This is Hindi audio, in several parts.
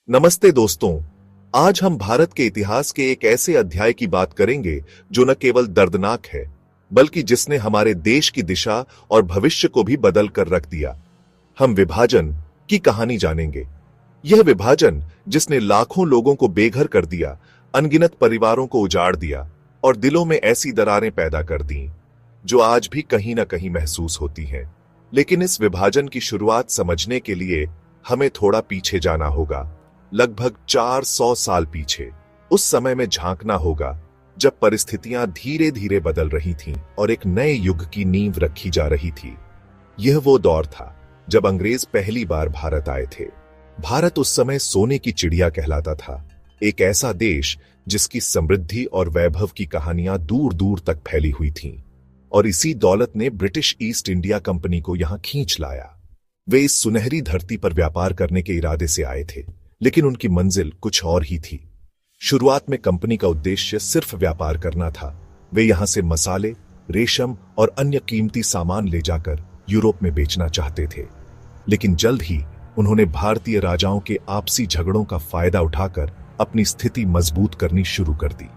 नमस्ते दोस्तों। आज हम भारत के इतिहास के एक ऐसे अध्याय की बात करेंगे जो न केवल दर्दनाक है, बल्कि जिसने हमारे देश की दिशा और भविष्य को भी बदल कर रख दिया। हम विभाजन की कहानी जानेंगे। यह विभाजन जिसने लाखों लोगों को बेघर कर दिया, अनगिनत परिवारों को उजाड़ दिया और दिलों में ऐसी दरारें पैदा कर दी जो आज भी कहीं न कहीं महसूस होती हैं। लेकिन इस विभाजन की शुरुआत समझने के लिए हमें थोड़ा पीछे जाना होगा, लगभग 400 साल पीछे। उस समय में झांकना होगा जब परिस्थितियां धीरे धीरे बदल रही थीं और एक नए युग की नींव रखी जा रही थी। यह वो दौर था जब अंग्रेज पहली बार भारत आए थे। भारत उस समय सोने की चिड़िया कहलाता था, एक ऐसा देश जिसकी समृद्धि और वैभव की कहानियां दूर दूर तक फैली हुई थीं। और इसी दौलत ने ब्रिटिश ईस्ट इंडिया कंपनी को यहां खींच लाया। वे इस सुनहरी धरती पर व्यापार करने के इरादे से आए थे, लेकिन उनकी मंजिल कुछ और ही थी। शुरुआत में कंपनी का उद्देश्य सिर्फ व्यापार करना था। वे यहां से मसाले, रेशम और अन्य कीमती सामान ले जाकर यूरोप में बेचना चाहते थे। लेकिन जल्द ही उन्होंने भारतीय राजाओं के आपसी झगड़ों का फायदा उठाकर अपनी स्थिति मजबूत करनी शुरू कर दी।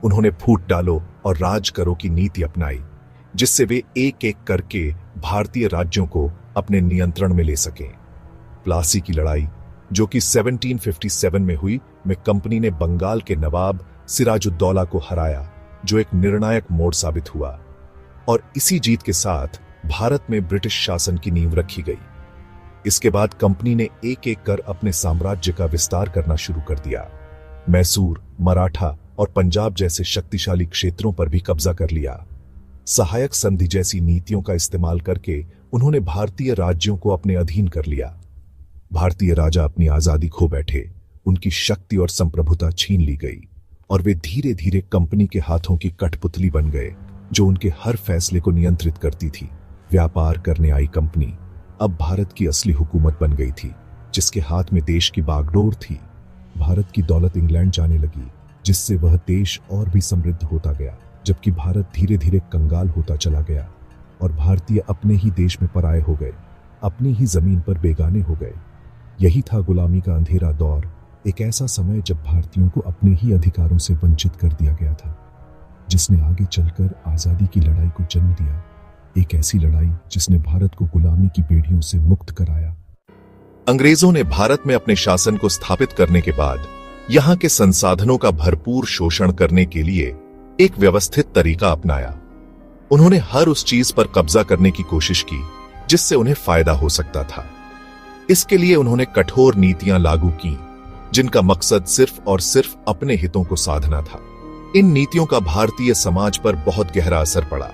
उन्होंने फूट डालो और राज करो की नीति अपनाई, जिससे वे एक एक करके भारतीय राज्यों को अपने नियंत्रण में ले सके। प्लासी की लड़ाई, जो कि 1757 में हुई, में कंपनी ने बंगाल के नवाब सिराजुद्दौला को हराया, जो एक निर्णायक मोड़ साबित हुआ। और इसी जीत के साथ भारत में ब्रिटिश शासन की नींव रखी गई। इसके बाद कंपनी ने एक एक कर अपने साम्राज्य का विस्तार करना शुरू कर दिया। मैसूर, मराठा और पंजाब जैसे शक्तिशाली क्षेत्रों पर भी कब्जा कर लिया। सहायक संधि जैसी नीतियों का इस्तेमाल करके उन्होंने भारतीय राज्यों को अपने अधीन कर लिया। भारतीय राजा अपनी आजादी खो बैठे, उनकी शक्ति और संप्रभुता छीन ली गई और वे धीरे धीरे कंपनी के हाथों की कठपुतली बन गए, जो उनके हर फैसले को नियंत्रित करती थी। व्यापार करने आई कंपनी अब भारत की असली हुकूमत बन गई थी, जिसके हाथ में देश की बागडोर थी। भारत की दौलत इंग्लैंड जाने लगी, जिससे वह देश और भी समृद्ध होता गया, जबकि भारत धीरे धीरे कंगाल होता चला गया और भारतीय अपने ही देश में पराये हो गए, अपनी ही जमीन पर बेगाने हो गए। यही था गुलामी का अंधेरा दौर, एक ऐसा समय जब भारतीयों को अपने ही अधिकारों से वंचित कर दिया गया था, जिसने आगे चलकर आजादी की लड़ाई को जन्म दिया। एक ऐसी लड़ाई जिसने भारत को गुलामी की बेड़ियों से मुक्त कराया। अंग्रेजों ने भारत में अपने शासन को स्थापित करने के बाद यहां के संसाधनों का भरपूर शोषण करने के लिए एक व्यवस्थित तरीका अपनाया। उन्होंने हर उस चीज पर कब्जा करने की कोशिश की जिससे उन्हें फायदा हो सकता था। इसके लिए उन्होंने कठोर नीतियां लागू की, जिनका मकसद सिर्फ और सिर्फ अपने हितों को साधना था। इन नीतियों का भारतीय समाज पर बहुत गहरा असर पड़ा।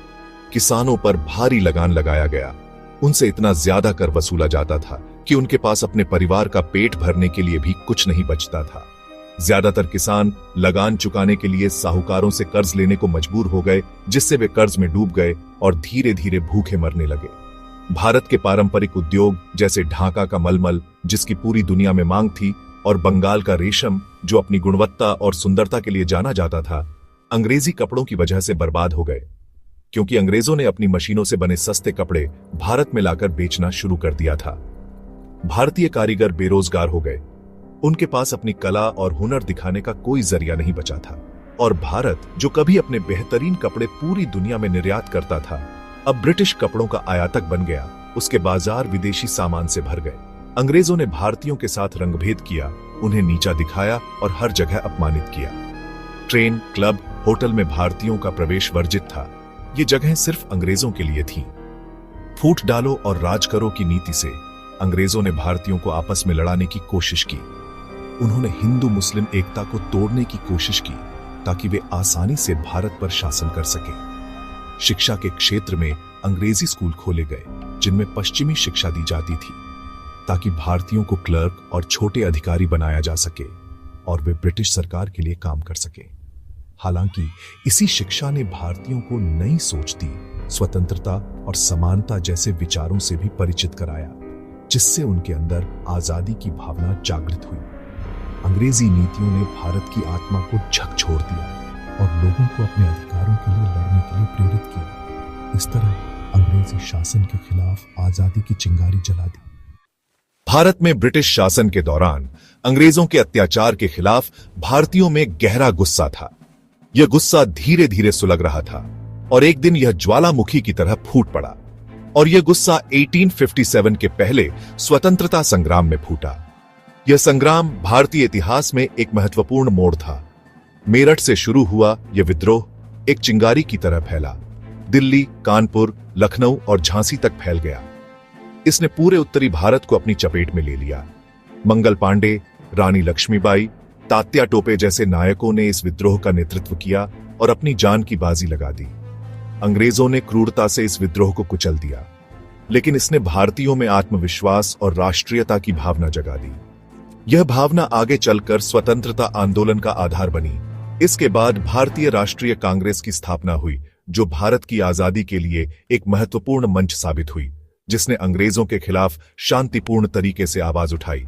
किसानों पर भारी लगान लगाया गया, उनसे इतना ज्यादा कर वसूला जाता था कि उनके पास अपने परिवार का पेट भरने के लिए भी कुछ नहीं बचता था। ज्यादातर किसान लगान चुकाने के लिए साहूकारों से कर्ज लेने को मजबूर हो गए, जिससे वे कर्ज में डूब गए और धीरे धीरे भूखे मरने लगे। भारत के पारंपरिक उद्योग जैसे ढाका का मलमल, जिसकी पूरी दुनिया में मांग थी, और बंगाल का रेशम, जो अपनी गुणवत्ता और सुंदरता के लिए जाना जाता था, अंग्रेजी कपड़ों की वजह से बर्बाद हो गए, क्योंकि अंग्रेजों ने अपनी मशीनों से बने सस्ते कपड़े भारत में लाकर बेचना शुरू कर दिया था। भारतीय कारीगर बेरोजगार हो गए, उनके पास अपनी कला और हुनर दिखाने का कोई जरिया नहीं बचा था। और भारत, जो कभी अपने बेहतरीन कपड़े पूरी दुनिया में निर्यात करता था, अब ब्रिटिश कपड़ों का आयातक बन गया। उसके बाजार विदेशी सामान से भर गए। अंग्रेजों ने भारतीयों के साथ रंगभेद किया, उन्हें नीचा दिखाया और हर जगह अपमानित किया। ट्रेन, क्लब, होटल में भारतीयों का प्रवेश वर्जित था। ये जगहें सिर्फ अंग्रेजों के लिए थीं। फूट डालो और राज करो की नीति से अंग्रेजों ने भारतीयों को आपस में लड़ाने की कोशिश की। उन्होंने हिंदू मुस्लिम एकता को तोड़ने की कोशिश की ताकि वे आसानी से भारत पर शासन कर सके। शिक्षा के क्षेत्र में अंग्रेजी स्कूल खोले गए, जिनमें पश्चिमी शिक्षा दी जाती थी, ताकि भारतीयों को क्लर्क और छोटे अधिकारी बनाया जा सके और वे ब्रिटिश सरकार के लिए काम कर सके। हालांकि इसी शिक्षा ने भारतीयों को नई सोच दी, स्वतंत्रता और समानता जैसे विचारों से भी परिचित कराया, जिससे उनके अंदर आजादी की भावना जागृत हुई। अंग्रेजी नीतियों ने भारत की आत्मा को झकझोर दिया और लोगों को अपने अधिकारों के लिए लड़ने के लिए प्रेरित किया। इस तरह अंग्रेजी शासन के खिलाफ आजादी की चिंगारी जला दी। भारत में ब्रिटिश शासन के दौरान अंग्रेजों के अत्याचार के खिलाफ भारतीयों में गहरा गुस्सा था। यह गुस्सा धीरे धीरे सुलग रहा था और एक दिन यह ज्वालामुखी की तरह फूट पड़ा। और यह गुस्सा 1857 के पहले स्वतंत्रता संग्राम में फूटा। यह संग्राम भारतीय इतिहास में एक महत्वपूर्ण मोड़ था। मेरठ से शुरू हुआ यह विद्रोह एक चिंगारी की तरह फैला, दिल्ली, कानपुर, लखनऊ और झांसी तक फैल गया। इसने पूरे उत्तरी भारत को अपनी चपेट में ले लिया। मंगल पांडे, रानी लक्ष्मीबाई, तात्या टोपे जैसे नायकों ने इस विद्रोह का नेतृत्व किया और अपनी जान की बाजी लगा दी। अंग्रेजों ने क्रूरता से इस विद्रोह को कुचल दिया, लेकिन इसने भारतीयों में आत्मविश्वास और राष्ट्रीयता की भावना जगा दी। यह भावना आगे चलकर स्वतंत्रता आंदोलन का आधार बनी। इसके बाद भारतीय राष्ट्रीय कांग्रेस की स्थापना हुई, जो भारत की आजादी के लिए एक महत्वपूर्ण मंच साबित हुई, जिसने अंग्रेजों के खिलाफ शांतिपूर्ण तरीके से आवाज उठाई।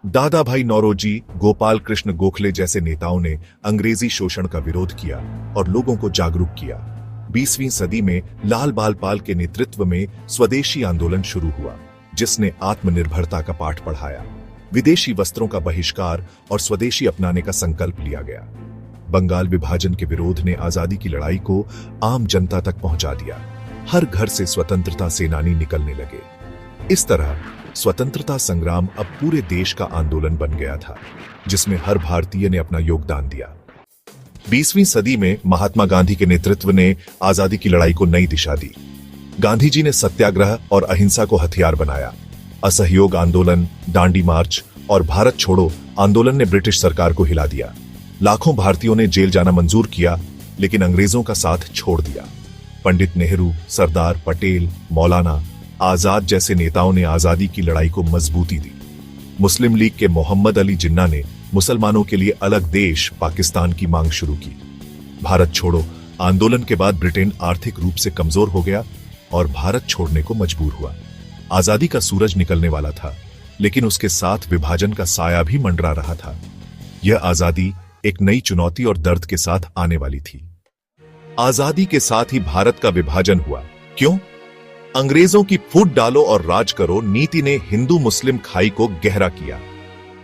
दादा भाई नौरोजी, गोपाल कृष्ण गोखले जैसे नेताओं ने अंग्रेजी शोषण का विरोध किया और लोगों को जागरूक किया। 20वीं सदी में लाल बाल पाल के नेतृत्व में स्वदेशी आंदोलन शुरू हुआ, जिसने आत्मनिर्भरता का पाठ पढ़ाया। विदेशी वस्त्रों का बहिष्कार और स्वदेशी अपनाने का संकल्प लिया गया। बंगाल विभाजन के विरोध ने आजादी की लड़ाई को आम जनता तक पहुंचा दिया। हर घर से स्वतंत्रता सेनानी निकलने लगे। इस तरह स्वतंत्रता संग्राम अब पूरे देश का आंदोलन बन गया था, जिसमें हर भारतीय ने अपना योगदान दिया। 20वीं सदी में महात्मा गांधी के नेतृत्व ने आजादी की लड़ाई को नई दिशा दी। गांधी जी ने सत्याग्रह और अहिंसा को हथियार बनाया। असहयोग आंदोलन, दांडी मार्च और भारत छोड़ो आंदोलन ने ब्रिटिश सरकार को हिला दिया। लाखों भारतीयों ने जेल जाना मंजूर किया, लेकिन अंग्रेजों का साथ छोड़ दिया। पंडित नेहरू, सरदार पटेल, मौलाना आजाद जैसे नेताओं ने आजादी की लड़ाई को मजबूती दी। मुस्लिम लीग के मोहम्मद अली जिन्ना ने मुसलमानों के लिए अलग देश पाकिस्तान की मांग शुरू की। भारत छोड़ो आंदोलन के बाद ब्रिटेन आर्थिक रूप से कमजोर हो गया और भारत छोड़ने को मजबूर हुआ। आजादी का सूरज निकलने वाला था, लेकिन उसके साथ विभाजन का साया भी मंडरा रहा था। यह आजादी एक नई चुनौती और दर्द के साथ आने वाली थी। आजादी के साथ ही भारत का विभाजन हुआ। क्यों? अंग्रेजों की फूट डालो और राज करो नीति ने हिंदू मुस्लिम खाई को गहरा किया।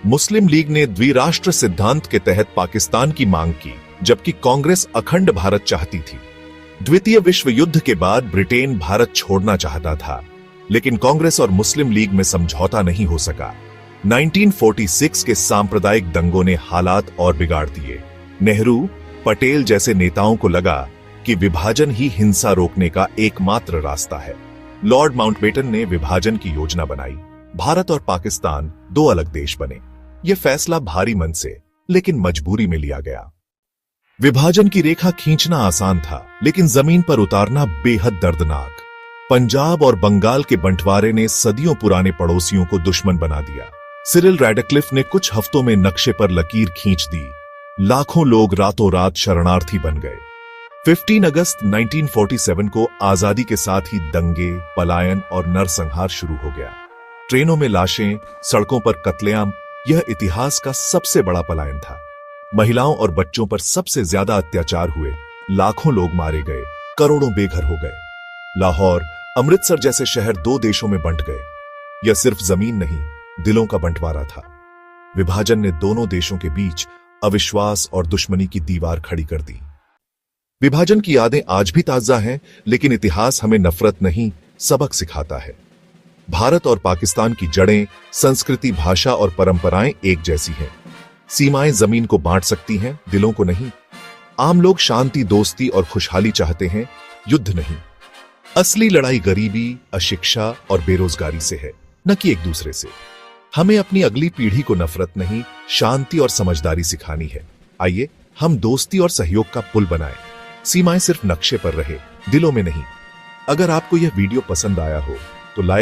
मुस्लिम लीग ने द्विराष्ट्र सिद्धांत के तहत पाकिस्तान की मांग की, जबकि कांग्रेस अखंड भारत चाहती थी। द्वितीय विश्व युद्ध के बाद ब्रिटेन भारत छोड़ना चाहता था, लेकिन कांग्रेस और मुस्लिम लीग में समझौता नहीं हो सका। 1946 के सांप्रदायिक दंगों ने हालात और बिगाड़ दिए। नेहरू, पटेल जैसे नेताओं को लगा कि विभाजन ही हिंसा रोकने का एकमात्र रास्ता है। लॉर्ड माउंटबेटन ने विभाजन की योजना बनाई। भारत और पाकिस्तान दो अलग देश बने। यह फैसला भारी मन से, लेकिन मजबूरी में लिया गया। विभाजन की रेखा खींचना आसान था, लेकिन जमीन पर उतारना बेहद दर्दनाक। पंजाब और बंगाल के बंटवारे ने सदियों पुराने पड़ोसियों को दुश्मन बना दिया। सिरिल रैडक्लिफ ने कुछ हफ्तों में नक्शे पर लकीर खींच दी। लाखों लोग रातों रात शरणार्थी बन गए। 15 अगस्त 1947 को आजादी के साथ ही दंगे, पलायन और नरसंहार शुरू हो गया। ट्रेनों में लाशें, सड़कों पर कत्लेआम, यह इतिहास का सबसे बड़ा पलायन था। महिलाओं और बच्चों पर सबसे ज्यादा अत्याचार हुए। लाखों लोग मारे गए, करोड़ों बेघर हो गए। लाहौर, अमृतसर जैसे शहर दो देशों में बंट गए। यह सिर्फ जमीन नहीं, दिलों का बंटवारा था। विभाजन ने दोनों देशों के बीच अविश्वास और दुश्मनी की दीवार खड़ी कर दी। विभाजन की यादें आज भी ताजा हैं, लेकिन इतिहास हमें नफरत नहीं, सबक सिखाता है। भारत और पाकिस्तान की जड़ें, संस्कृति, भाषा और परंपराएं एक जैसी हैं। सीमाएं जमीन को बांट सकती हैं, दिलों को नहीं। आम लोग शांति, दोस्ती और खुशहाली चाहते हैं, युद्ध नहीं। असली लड़ाई गरीबी, अशिक्षा और बेरोजगारी से है, न कि एक दूसरे से। हमें अपनी अगली पीढ़ी को नफरत नहीं, शांति और समझदारी सिखानी है। आइए हम दोस्ती और सहयोग का पुल बनाएं। सीमाएं सिर्फ नक्शे पर रहे, दिलों में नहीं। अगर आपको यह वीडियो पसंद आया हो तो लाइक